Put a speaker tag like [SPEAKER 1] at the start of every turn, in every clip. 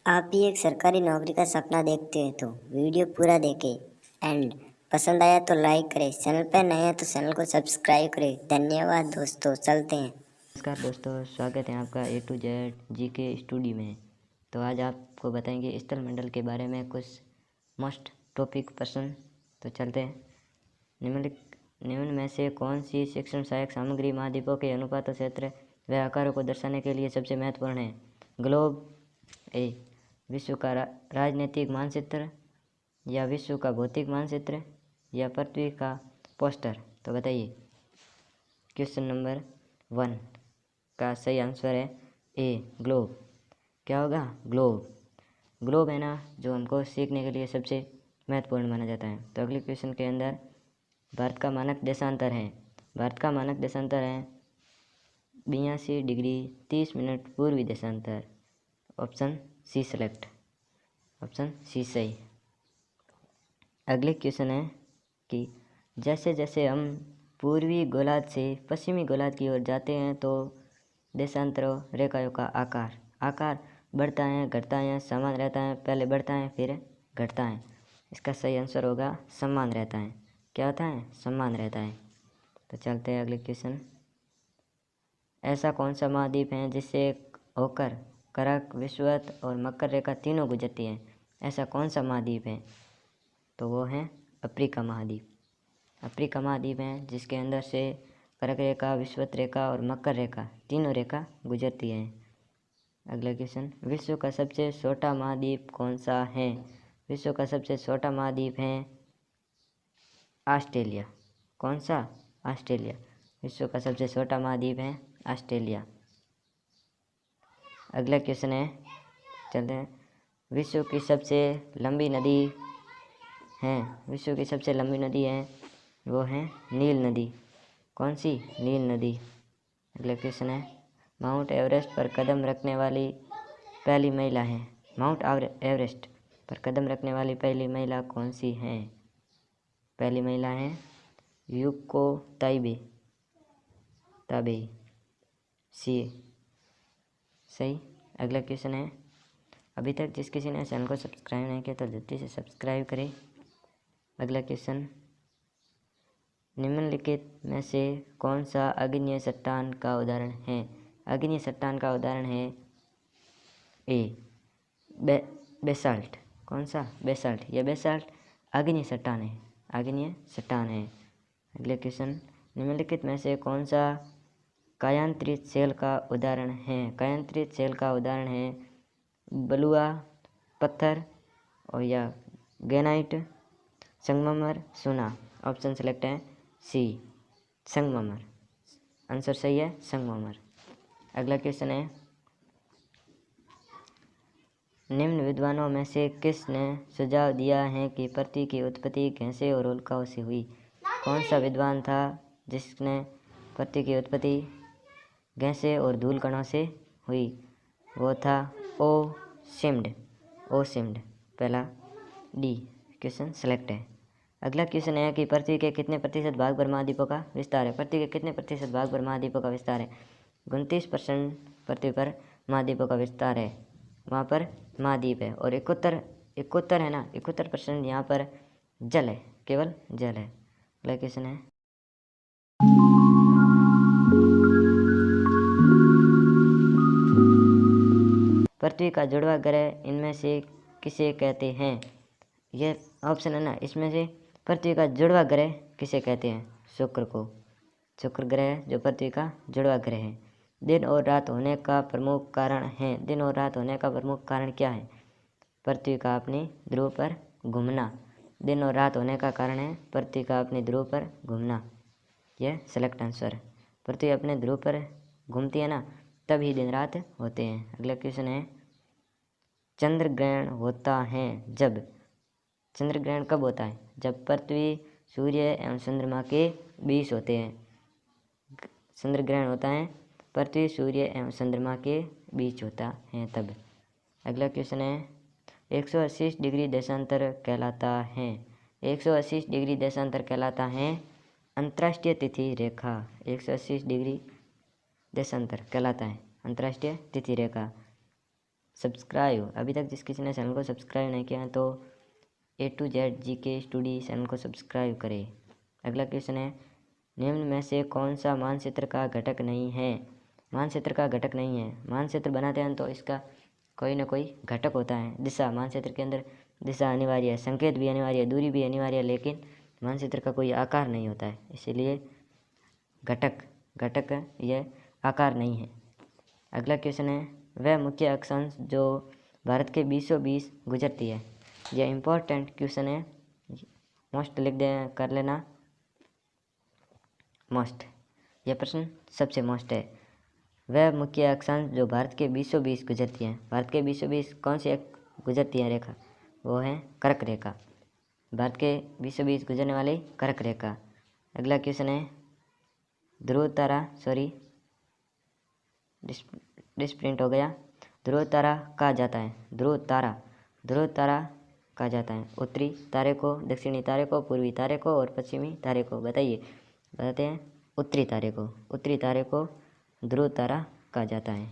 [SPEAKER 1] आप भी एक सरकारी नौकरी का सपना देखते हैं तो वीडियो पूरा देखें एंड पसंद आया तो लाइक करें। चैनल पर नए हैं तो चैनल को सब्सक्राइब करें। धन्यवाद दोस्तों, चलते हैं।
[SPEAKER 2] नमस्कार दोस्तों, स्वागत है आपका ए टू जेड जी के स्टूडियो में। तो आज आपको बताएंगे स्थल मंडल के बारे में कुछ मोस्ट टॉपिक प्रश्न। तो चलते हैं। निम्न में से कौन सी शिक्षण सहायक सामग्री महाद्वीपों के अनुपातों, क्षेत्र व आकारों को दर्शाने के लिए सबसे महत्वपूर्ण है? ग्लोब, ए विश्व का राजनीतिक मानचित्र, या विश्व का भौतिक मानचित्र, या पृथ्वी का पोस्टर? तो बताइए। क्वेश्चन नंबर 1 का सही आंसर है ए, ग्लोब। क्या होगा? ग्लोब। ग्लोब है ना, जो हमको सीखने के लिए सबसे महत्वपूर्ण माना जाता है। तो अगले क्वेश्चन के अंदर भारत का मानक देशांतर है। भारत का मानक देशांतर है 82 डिग्री 30 मिनट पूर्वी देशांतर। Option C select. Option C सही। अगले क्वेश्चन है कि जैसे जैसे हम पूर्वी गोलार्ध से पश्चिमी गोलार्ध की ओर जाते हैं तो देशांतरों रेखाओं का आकार बढ़ता है, घटता है, समान रहता है? पहले बढ़ता है फिर घटता है। इसका सही आंसर होगा समान रहता है। क्या होता है? समान रहता है। तो चलते हैं अगले क्वेश्चन। ऐसा कौन सा महाद्वीप है जिससे होकर करक, विषुवत और मकर रेखा तीनों गुजरती है? ऐसा कौन सा महाद्वीप है? तो वो है अफ्रीका महाद्वीप। अफ्रीका महाद्वीप है जिसके अंदर से करक रेखा, विषुवत रेखा और मकर रेखा तीनों रेखा गुजरती है। अगला क्वेश्चन, विश्व का सबसे छोटा महाद्वीप कौन सा है? विश्व का सबसे छोटा महाद्वीप है ऑस्ट्रेलिया। कौन सा? ऑस्ट्रेलिया। विश्व का सबसे छोटा महाद्वीप है ऑस्ट्रेलिया। अगला क्वेश्चन है, चलते हैं। विश्व की सबसे लंबी नदी है, विश्व की सबसे लंबी नदी है वो है नील नदी। कौन सी? नील नदी। अगला क्वेश्चन है, माउंट एवरेस्ट पर कदम रखने वाली पहली महिला है। माउंट एवरेस्ट पर कदम रखने वाली पहली महिला कौन सी है? पहली महिला है यूको ताबेई। सी सही। अगला क्वेश्चन है, अभी तक जिस किसी ने चैनल को सब्सक्राइब नहीं किया तो जल्दी से सब्सक्राइब करें। अगला क्वेश्चन, निम्नलिखित में से कौन सा अग्निय चट्टान का उदाहरण है? अग्निय चट्टान का उदाहरण है ए, बेसाल्ट। कौन सा? बेसाल्ट। यह बेसाल्ट अग्निय चट्टान है, अग्निय चट्टान है। अगले क्वेश्चन, निम्नलिखित में से कौन सा कायांतरित सेल का उदाहरण है? कायांतरित सेल का उदाहरण है बलुआ पत्थर और या ग्रेनाइट, संगमरमर, सोना। ऑप्शन सेलेक्ट है सी, संगमरमर। आंसर सही है संगमरमर। अगला क्वेश्चन है, निम्न विद्वानों में से किसने सुझाव दिया है कि पृथ्वी की उत्पत्ति गैसें और उल्काओं से हुई? कौन सा विद्वान था जिसने पृथ्वी की उत्पत्ति गैसें और धूल कणों से हुई? वो था ओ शिम्ड। पहला डी क्वेश्चन सेलेक्ट है। अगला क्वेश्चन है कि पृथ्वी के कितने प्रतिशत भाग पर महाद्वीपों का विस्तार है? पृथ्वी के कितने प्रतिशत भाग पर महाद्वीपों का विस्तार है? 29% पृथ्वी पर महाद्वीपों का विस्तार है। वहाँ पर महाद्वीप है और 71 है ना, 71% यहाँ पर जल है, केवल जल है। अगला क्वेश्चन है, पृथ्वी का जुड़वा ग्रह इनमें से किसे कहते हैं? यह ऑप्शन है ना, इसमें से पृथ्वी का जुड़वा ग्रह किसे कहते हैं? शुक्र को। शुक्र ग्रह जो पृथ्वी का जुड़वा ग्रह है। दिन और रात होने का प्रमुख कारण है। दिन और रात होने का प्रमुख कारण क्या है? पृथ्वी का अपनी ध्रुव पर घूमना। दिन और रात होने का कारण है पृथ्वी का अपनी ध्रुव पर घूमना। यह सेलेक्ट आंसर। पृथ्वी अपने ध्रुव पर घूमती है ना, तभी दिन रात होते हैं। अगला क्वेश्चन है, चंद्र ग्रहण होता है जब? चंद्र ग्रहण कब होता है? जब पृथ्वी, सूर्य एवं चंद्रमा के बीच होते हैं। चंद्र ग्रहण होता है पृथ्वी, सूर्य एवं चंद्रमा के बीच होता है तब। अगला क्वेश्चन है, 180 डिग्री देशांतर कहलाता है? 180 डिग्री देशांतर कहलाता है अंतर्राष्ट्रीय तिथि रेखा। 180 डिग्री देशांतर कहलाता है अंतर्राष्ट्रीय तिथि रेखा। सब्सक्राइब। अभी तक जिस किसी ने चैनल को सब्सक्राइब नहीं किया है तो A to Z GK study channel को सब्सक्राइब करें। अगला क्वेश्चन है, निम्न में से कौन सा मानचित्र का घटक नहीं है? मानचित्र का घटक नहीं है। मानचित्र बनाते हैं तो इसका कोई ना कोई घटक होता है। दिशा, मानचित्र के अंदर दिशा अनिवार्य है, संकेत भी अनिवार्य है, दूरी भी अनिवार्य है, लेकिन मानचित्र का कोई आकार नहीं होता है, इसीलिए घटक यह आकार नहीं है। अगला क्वेश्चन है, वह मुख्य अक्षांश जो भारत के बीचों बीच गुजरती है। यह इम्पोर्टेंट क्वेश्चन है, मोस्ट लिख दे कर लेना, मोस्ट। यह प्रश्न सबसे मोस्ट है। वह मुख्य अक्षांश जो भारत के बीचों बीच गुजरती है। भारत के बीचों बीच कौन सी गुजरती है रेखा? वो है कर्क रेखा। भारत के बीचों बीच गुजरने वाली कर्क रेखा। अगला क्वेश्चन है, ध्रुव तारा, सॉरी डिस्प्रिंट हो गया। ध्रुव तारा कहा जाता है? ध्रुव तारा कहा जाता है उत्तरी तारे को, दक्षिणी तारे को, पूर्वी तारे को और पश्चिमी तारे को। बताते हैं उत्तरी तारे को ध्रुव तारा कहा जाता है।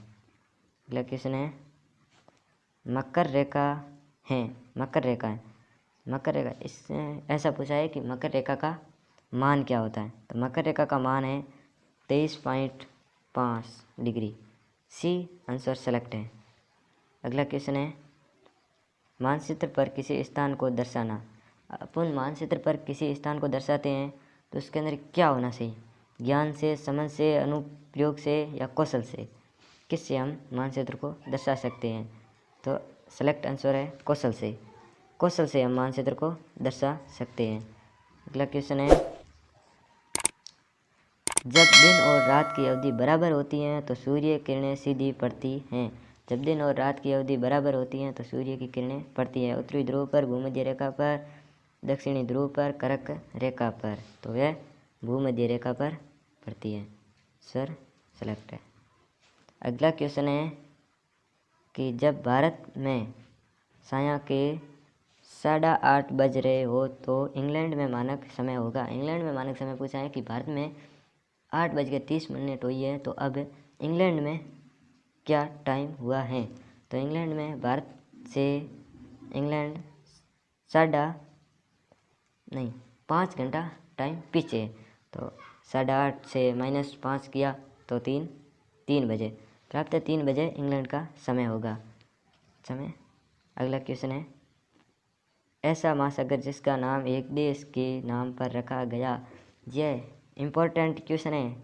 [SPEAKER 2] अगला क्वेश्चन है, मकर रेखा है। इससे ऐसा पूछा है कि मकर रेखा का मान क्या होता है? तो मकर रेखा का मान है 23.5 डिग्री। सी आंसर सेलेक्ट है। अगला क्वेश्चन है, मानचित्र पर किसी स्थान को दर्शाना। अपन मानचित्र पर किसी स्थान को दर्शाते हैं तो उसके अंदर क्या होना चाहिए? ज्ञान से, समझ से, अनुप्रयोग से या कौशल से? किससे हम मानचित्र को दर्शा सकते हैं? तो सेलेक्ट आंसर है कौशल से हम मानचित्र को दर्शा सकते हैं। अगला क्वेश्चन है, जब दिन और रात की अवधि बराबर होती है तो सूर्य किरणें सीधी पड़ती हैं। जब दिन और रात की अवधि बराबर होती हैं तो सूर्य की किरणें पड़ती है उत्तरी ध्रुव पर, भूमध्य रेखा पर, दक्षिणी ध्रुव पर, कर्क रेखा पर। तो वह भूमध्य रेखा पर पड़ती है। सर सेलेक्ट है। अगला क्वेश्चन है कि जब भारत में साया के 8:30 बज रहे हो तो इंग्लैंड में मानक समय होगा। इंग्लैंड में मानक समय पूछा है कि भारत में 8:30 हुई है तो अब इंग्लैंड में क्या टाइम हुआ है? तो इंग्लैंड में भारत से 5 घंटा टाइम पीछे है। तो 8:30 से -5 किया तो 3 बजे, प्राप्त 3 बजे इंग्लैंड का समय होगा। अगला क्वेश्चन है, ऐसा महासागर जिसका नाम एक देश के नाम पर रखा गया। यह इम्पोर्टेंट क्वेश्चन है,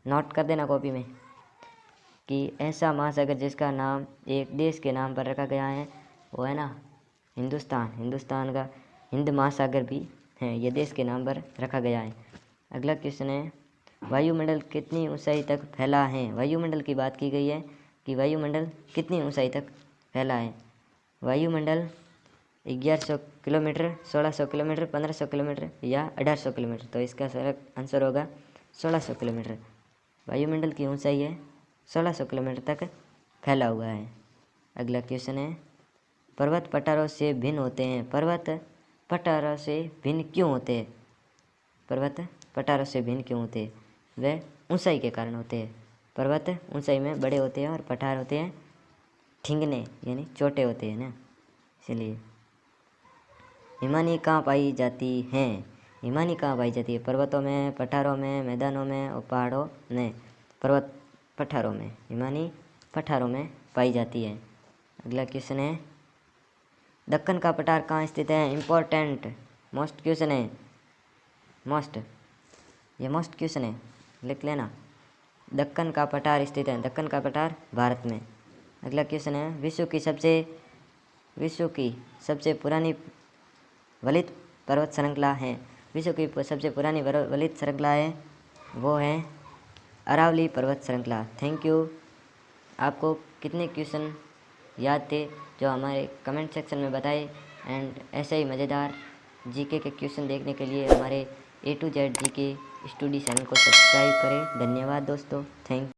[SPEAKER 2] नोट कर देना कॉपी में कि ऐसा महासागर जिसका नाम एक देश के नाम पर रखा गया है वो है ना हिंदुस्तान का हिंद महासागर भी है, यह देश के नाम पर रखा गया है। अगला क्वेश्चन है, वायुमंडल कितनी ऊंचाई तक फैला है? वायुमंडल की बात की गई है कि वायुमंडल कितनी ऊंचाई तक फैला है। वायुमंडल 1100 किलोमीटर, 1600 किलोमीटर, 1500 किलोमीटर या 1800 किलोमीटर। तो इसका आंसर होगा 1600 किलोमीटर। वायुमंडल की ऊंचाई है 1600 किलोमीटर तक फैला हुआ है। अगला क्वेश्चन है, पर्वत पठारों से भिन्न होते हैं। पर्वत पठारों से भिन्न क्यों होते हैं? पर्वत पठारों से भिन्न क्यों होते हैं? वे ऊंचाई के कारण होते हैं। पर्वत ऊंचाई में बड़े होते हैं और पठार होते हैं ठिंगने यानी छोटे होते हैं ना, इसलिए। हिमानी कहाँ पाई जाती हैं? हिमानी कहाँ पाई जाती है? पर्वतों में, पठारों में, मैदानों में और पहाड़ों में। पर्वत पठारों में, हिमानी पठारों में पाई जाती है। अगला क्वेश्चन है, दक्कन का पठार कहाँ स्थित है? इम्पोर्टेंट मोस्ट क्वेश्चन है, ये मोस्ट क्वेश्चन है, लिख लेना। दक्कन का पठार स्थित है, दक्कन का पठार भारत में। अगला क्वेश्चन है, विश्व की सबसे पुरानी वलित पर्वत श्रृंखला है। विश्व की सबसे पुरानी वलित श्रृंखला है वो है अरावली पर्वत श्रृंखला। Thank you. आपको कितने क्वेश्चन याद थे जो हमारे कमेंट सेक्शन में बताए, एंड ऐसे ही मज़ेदार जीके के क्वेश्चन देखने के लिए हमारे A to Z GK study channel को सब्सक्राइब करें। धन्यवाद दोस्तों, थैंक